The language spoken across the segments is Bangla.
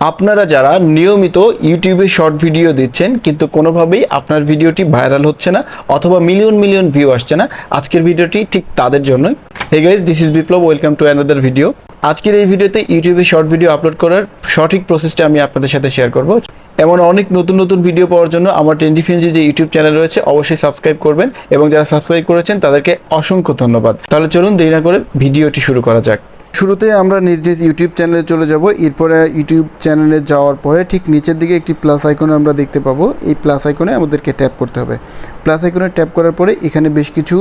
আপনারা যারা নিয়মিত ইউটিউবে শর্ট ভিডিও দিচ্ছেন কিন্তু কোনোভাবেই আপনার ভিডিওটি ভাইরাল হচ্ছে না অথবা মিলিয়ন মিলিয়ন ভিউ আসছে না, আজকের ভিডিওটি ঠিক তাদের জন্যই। Hey guys, this is Biplab, welcome to another video. আজকের এই ভিডিওতে ইউটিউবে শর্ট ভিডিও আপলোড করার সঠিক প্রসেসটা আমি আপনাদের সাথে শেয়ার করব। এমন অনেক নতুন নতুন ভিডিও পাওয়ার জন্য আমার টেন্ডিফিউজি যে ইউটিউব চ্যানেল রয়েছে অবশ্যই সাবস্ক্রাইব করবেন, এবং যারা সাবস্ক্রাইব করেছেন তাদেরকে অসংখ্য ধন্যবাদ। তাহলে চলুন দেরি না করে ভিডিওটি শুরু করা যাক। শুরুতে আমরা নিজ নিজ ইউটিউব চ্যানেলে চলে যাব। এরপরে ইউটিউব চ্যানেলে যাওয়ার পরে ঠিক নিচের দিকে একটি প্লাস আইকন আমরা দেখতে পাবো। এই প্লাস আইকনে আমাদেরকে ট্যাপ করতে হবে। প্লাস আইকনে ট্যাপ করার পরে এখানে বেশ কিছু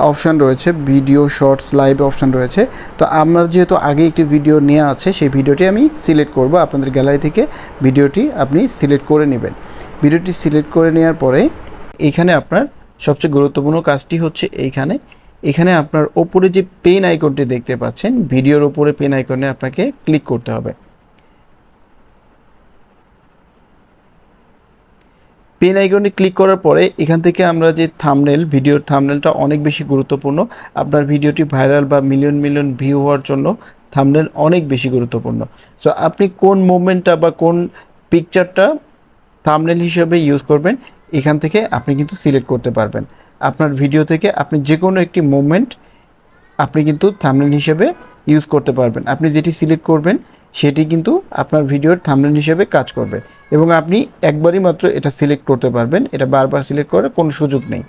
অপশান রয়েছে, ভিডিও, শর্টস, লাইভ অপশান রয়েছে। তো আমার যেহেতু আগে একটি ভিডিও নেওয়া আছে, সেই ভিডিওটি আমি সিলেক্ট করব। আপনাদের গ্যালারি থেকে ভিডিওটি আপনি সিলেক্ট করে নেবেন। ভিডিওটি সিলেক্ট করে নেওয়ার পরে এখানে আপনার সবচেয়ে গুরুত্বপূর্ণ কাজটি হচ্ছে এখানে আপনার ওপরে যে পেন আইকনটি দেখতে পাচ্ছেন, ভিডিওর ওপরে পেন আইকনে আপনাকে ক্লিক করতে হবে। পেন আইকনে ক্লিক করার পরে এখান থেকে আমরা যে থাম্বনেল, ভিডিওর থাম্বনেলটা অনেক বেশি গুরুত্বপূর্ণ। আপনার ভিডিওটি ভাইরাল বা মিলিয়ন মিলিয়ন ভিউ হওয়ার জন্য থাম্বনেল অনেক বেশি গুরুত্বপূর্ণ। সো আপনি কোন মুভমেন্টটা বা কোন পিকচারটা থাম্বনেল হিসেবে ইউজ করবেন, এখান থেকে আপনি কিন্তু সিলেক্ট করতে পারবেন। আপনার ভিডিও থেকে আপনি যে কোনো একটি মুভমেন্ট আপনি কিন্তু থাম্বনেল হিসেবে ইউজ করতে পারবেন। আপনি যেটি সিলেক্ট করবেন সেটি কিন্তু আপনার ভিডিওর থাম্বনেল হিসেবে কাজ করবে, এবং আপনি একবারই মাত্র এটা সিলেক্ট করতে পারবেন। এটা বারবার সিলেক্ট করার কোনো সুযোগ নেই।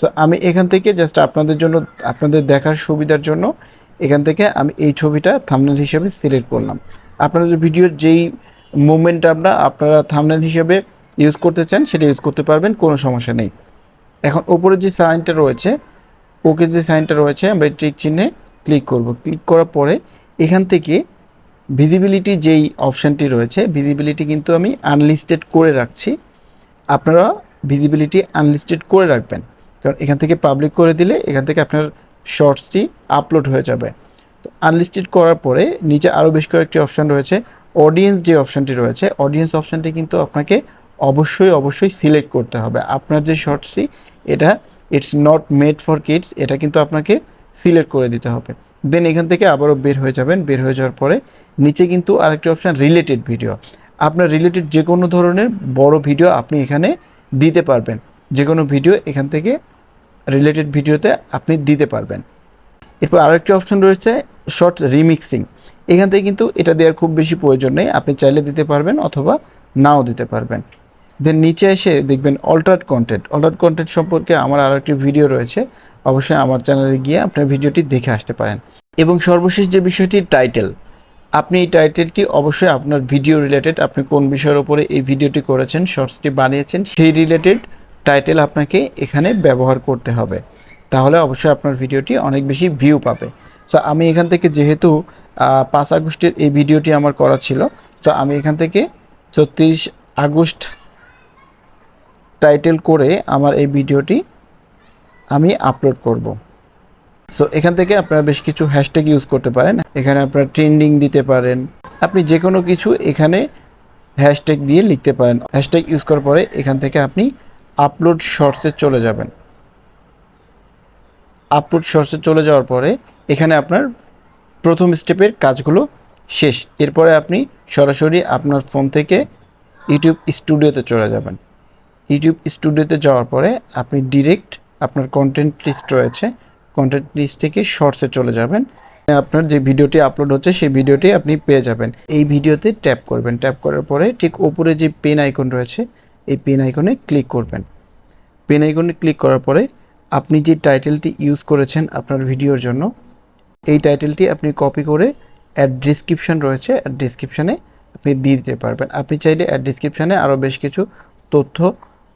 সো আমি এখান থেকে জাস্ট আপনাদের জন্য, আপনাদের দেখার সুবিধার জন্য এখান থেকে আমি এই ছবিটা থাম্বনেল হিসেবে সিলেক্ট করলাম। আপনাদের ভিডিওর যেই মুভমেন্টটা আপনারা থাম্বনেল হিসেবে ইউজ করতে চান সেটা ইউজ করতে পারবেন, কোনো সমস্যা নেই। এখন ওপরে যে সাইনটা রয়েছে, ওকে যে সাইনটা রয়েছে, আমরা টিক চিহ্নে ক্লিক করব। ক্লিক করার পরে এখান থেকে ভিজিবিলিটি যেই অপশানটি রয়েছে, ভিজিবিলিটি কিন্তু আমি আনলিস্টেড করে রাখছি। আপনারা ভিজিবিলিটি আনলিস্টেড করে রাখবেন, কারণ এখান থেকে পাবলিক করে দিলে এখান থেকে আপনার শর্টসটি আপলোড হয়ে যাবে। তো আনলিস্টেড করার পরে নিচে আরও বেশ কয়েকটি অপশান রয়েছে। অডিয়েন্স যে অপশানটি রয়েছে, অডিয়েন্স অপশানটি কিন্তু আপনাকে অবশ্যই সিলেক্ট করতে হবে। আপনার যে শর্টসটি, এটা it's not made for kids, এটা কিন্তু আপনাকে সিলেক্ট করে দিতে হবে। দেন এখান থেকে আবারও বের হয়ে যাবেন। বের হয়ে যাওয়ার পরে নিচে কিন্তু আরেকটি অপশান, রিলেটেড ভিডিও। আপনার রিলেটেড যে কোনো ধরনের বড় ভিডিও আপনি এখানে দিতে পারবেন। যে কোনো ভিডিও এখান থেকে রিলেটেড ভিডিওতে আপনি দিতে পারবেন। এরপর আরেকটি অপশান রয়েছে শর্ট রিমিক্সিং। এখান থেকে কিন্তু এটা দেওয়ার খুব বেশি প্রয়োজন নেই, আপনি চাইলে দিতে পারবেন অথবা নাও দিতে পারবেন। দেন নিচে এসে দেখবেন অল্টারড কন্টেন্ট। অল্টারড কন্টেন্ট সম্পর্কে আমার আরও একটি ভিডিও রয়েছে, অবশ্যই আমার চ্যানেলে গিয়ে আপনার ভিডিওটি দেখে আসতে পারেন। এবং সর্বশেষ যে বিষয়টি, টাইটেল। আপনি এই টাইটেলটি অবশ্যই আপনার ভিডিও রিলেটেড, আপনি কোন বিষয়ের উপরে এই ভিডিওটি করেছেন, শর্টসটি বানিয়েছেন, সেই রিলেটেড টাইটেল আপনাকে এখানে ব্যবহার করতে হবে। তাহলে অবশ্যই আপনার ভিডিওটি অনেক বেশি ভিউ পাবে। সো আমি এখান থেকে, যেহেতু 5 আগস্টের এই ভিডিওটি আমার করা ছিল, তো আমি এখান থেকে 34 আগস্ট টাইটেল করে আমার এই ভিডিওটি আমি আপলোড করব। সো এখান থেকে আপনারা বেশ কিছু হ্যাশট্যাগ ইউজ করতে পারেন। এখানে আপনারা ট্রেন্ডিং দিতে পারেন, আপনি যে কোনো কিছু এখানে হ্যাশট্যাগ দিয়ে লিখতে পারেন। হ্যাশট্যাগ ইউজ করার পরে এখান থেকে আপনি আপলোড শর্টসে চলে যাবেন। আপলোড শর্টসে চলে যাওয়ার পরে এখানে আপনার প্রথম স্টেপের কাজগুলো শেষ। এরপরে আপনি সরাসরি আপনার ফোন থেকে ইউটিউব স্টুডিওতে চলে যাবেন। ইউটিউব স্টুডিওতে যাওয়ার পরে আপনি ডিরেক্ট আপনার কন্টেন্ট লিস্ট রয়েছে, কন্টেন্ট লিস্ট থেকে শর্টসে চলে যাবেন। আপনার যে ভিডিওটি আপলোড হচ্ছে সেই ভিডিওটি আপনি পেয়ে যাবেন। এই ভিডিওতে ট্যাপ করবেন। ট্যাপ করার পরে ঠিক ওপরে যে পেন আইকন রয়েছে, এই পেন আইকনে ক্লিক করবেন। পেন আইকনে ক্লিক করার পরে আপনি যে টাইটেলটি ইউজ করেছেন আপনার ভিডিওর জন্য, এই টাইটেলটি আপনি কপি করে অ্যাড ডিসক্রিপশান রয়েছে, অ্যাড ডিসক্রিপশানে আপনি দিয়ে দিতে পারবেন। আপনি চাইলে অ্যাড ডিসক্রিপশানে আরও বেশ কিছু তথ্য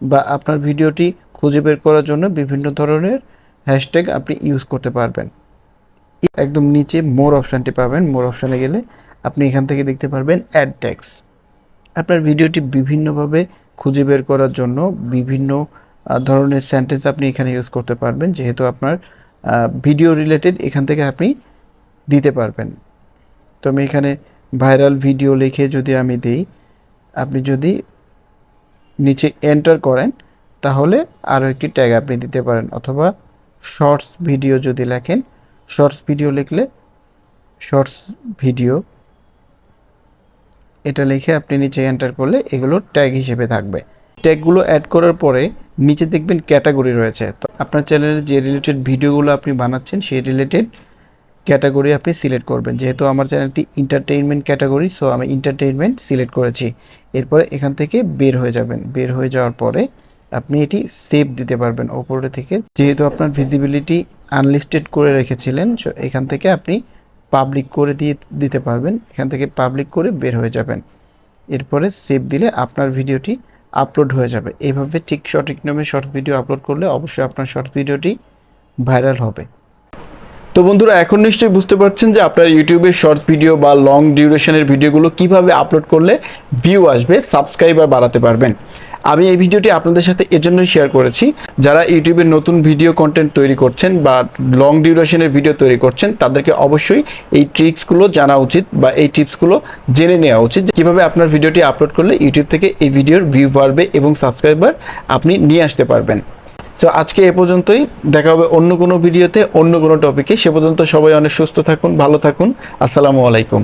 বা আপনার ভিডিওটি খুঁজে বের করার জন্য বিভিন্ন ধরনের হ্যাশট্যাগ আপনি ইউজ করতে পারবেন। একদম নিচে মোর অপশানটি পাবেন। মোর অপশানে গেলে আপনি এখান থেকে দেখতে পারবেন অ্যাড ট্যাগস। আপনার ভিডিওটি বিভিন্নভাবে খুঁজে বের করার জন্য বিভিন্ন ধরনের সেন্টেন্স আপনি এখানে ইউজ করতে পারবেন, যেহেতু আপনার ভিডিও রিলেটেড এখান থেকে আপনি দিতে পারবেন। তো আমি এখানে ভাইরাল ভিডিও লিখে যদি আমি দিই, আপনি যদি নিচে এন্টার করেন তাহলে আরও একটি ট্যাগ আপনি দিতে পারেন, অথবা শর্টস ভিডিও যদি লেখেন, শর্টস ভিডিও লিখলে শর্টস ভিডিও এটা লিখে আপনি নিচে এন্টার করলে এগুলো ট্যাগ হিসেবে থাকবে। ট্যাগগুলো অ্যাড করার পরে নিচে দেখবেন ক্যাটাগরি রয়েছে। তো আপনার চ্যানেলে যে রিলেটেড ভিডিওগুলো আপনি বানাচ্ছেন সেই রিলেটেড ক্যাটাগরি আপনি সিলেক্ট করবেন। যেহেতু আমার চ্যানেলটি এন্টারটেইনমেন্ট ক্যাটাগরি, সো আমি এন্টারটেইনমেন্ট সিলেক্ট করেছি। এরপরে এখান থেকে বের হয়ে যাবেন। বের হয়ে যাওয়ার পরে আপনি এটি সেভ দিতে পারবেন ওপরে থেকে। যেহেতু আপনার ভিজিবিলিটি আনলিস্টেড করে রেখেছিলেন, সো এখান থেকে আপনি পাবলিক করে দিতে পারবেন। এখান থেকে পাবলিক করে বের হয়ে যাবেন। এরপরে সেভ দিলে আপনার ভিডিওটি আপলোড হয়ে যাবে। এইভাবে ঠিক সঠিক নিয়মে শর্ট ভিডিও আপলোড করলে অবশ্যই আপনার শর্ট ভিডিওটি ভাইরাল হবে। তো বন্ধুরা, এখন নিশ্চয়ই বুঝতে পারছেন যে আপনার ইউটিউবে শর্টস ভিডিও বা লং ডিউরেশনের ভিডিওগুলো কিভাবে আপলোড করলে ভিউ আসবে, সাবস্ক্রাইবার বাড়াতে পারবেন। আমি এই ভিডিওটি আপনাদের সাথে এজন্যই শেয়ার করেছি, যারা ইউটিউবে নতুন ভিডিও কন্টেন্ট তৈরি করছেন বা লং ডিউরেশনের ভিডিও তৈরি করছেন তাদেরকে অবশ্যই এই ট্রিক্সগুলো জানা উচিত বা এই টিপসগুলো জেনে নেওয়া উচিত, কীভাবে আপনার ভিডিওটি আপলোড করলে ইউটিউব থেকে এই ভিডিওর ভিউ বাড়বে এবং সাবস্ক্রাইবার আপনি নিয়ে আসতে পারবেন। সো আজকে এ পর্যন্তই। দেখা হবে অন্য কোনো ভিডিওতে, অন্য কোনো টপিকে। সে পর্যন্ত সবাই অনেক সুস্থ থাকুন, ভালো থাকুন। আসসালামু আলাইকুম।